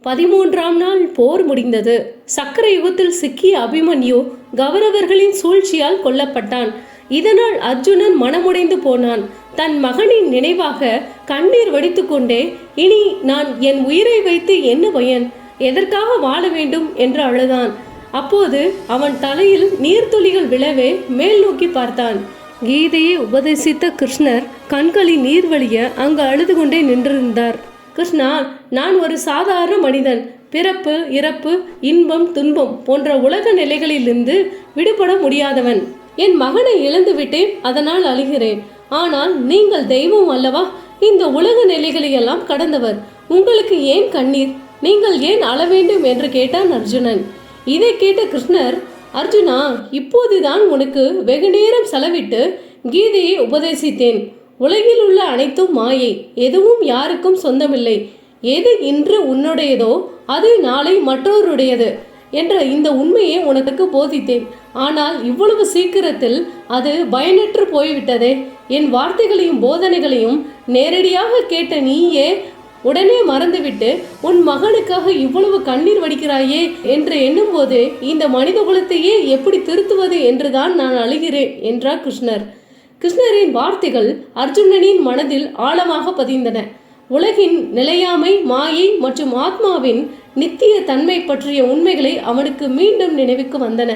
13ஆம் நாள் போர் முடிந்தது. சக்கர யுகத்தில் சிக்கிய அபிமன்யு கௌரவர்களின் சூழ்ச்சியால் கொல்லப்பட்டான். இதனால் அர்ஜுனன் மனமுடைந்து போனான். தன் மகனின் நினைவாக கண்ணீர் வடித்துக்கொண்டே, இனி நான் என் உயிரை வைத்து என்ன பயன், எதற்காக வாழ வேண்டும் என்று அழுதான். அப்போது அவன் தலையில் நீர்த்துளிகள் விழவே மேல் நோக்கி பார்த்தான். கீதையை உபதேசித்த கிருஷ்ணர் கண்களில் நீர் வழிய அங்கு அழுது கொண்டே நின்றிருந்தார். கிருஷ்ணா, நான் ஒரு சாதாரண மனிதன். பிறப்பு, இறப்பு, இன்பம், துன்பம் போன்ற உலக நிலைகளிலிருந்து விடுபட முடியாதவன். என் மகனை இழந்து விட்டேன், அதனால் அழுகிறேன். ஆனால் நீங்கள் தெய்வம் அல்லவா? இந்த உலக நிலைகளையெல்லாம் கடந்தவர். உங்களுக்கு ஏன் கண்ணீர்? நீங்கள் ஏன் அழ வேண்டும் என்று கேட்டான் அர்ஜுனன். இதை கேட்ட கிருஷ்ணர், அர்ஜுனா, இப்போதுதான் உனக்கு வெகு நேரம் செலவிட்டு கீதையை உபதேசித்தேன். உலகில் உள்ள அனைத்தும் மாயை, எதுவும் யாருக்கும் சொந்தமில்லை. எது இன்று உன்னுடையதோ அது நாளை மற்றவருடையது என்ற இந்த உண்மையை உனக்கு போதித்தேன். ஆனால் இவ்வளவு சீக்கிரத்தில் அது பயனற்று போய்விட்டதே. என் வார்த்தைகளையும் போதனைகளையும் நேரடியாக கேட்ட நீயே உடனே மறந்துவிட்டு உன் மகனுக்காக இவ்வளவு கண்ணீர் வடிக்கிறாயே என்று எண்ணும் போது இந்த மனித குலத்தையே எப்படி திருத்துவது என்றுதான் நான் அழுகிறேன் என்றார் கிருஷ்ணர். கிருஷ்ணரின் வார்த்தைகள் அர்ஜுனனின் மனதில் ஆழமாக பதிந்தன. உலகின் நிலையாமை, மாயை மற்றும் ஆத்மாவின் நித்திய தன்மை பற்றிய உண்மைகளை அவனுக்கு மீண்டும் நினைவுக்கு வந்தன.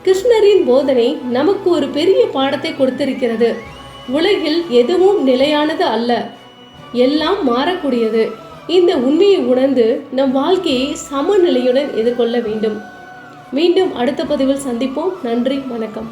கிருஷ்ணரின் போதனை நமக்கு ஒரு பெரிய பாடத்தை கொடுத்திருக்கிறது. உலகில் எதுவும் நிலையானது அல்ல, எல்லாம் மாறக்கூடியது. இந்த உண்மையை உணர்ந்து நம் வாழ்க்கையை சமநிலையுடன் எதிர்கொள்ள வேண்டும். மீண்டும் அடுத்த பதிவில் சந்திப்போம். நன்றி, வணக்கம்.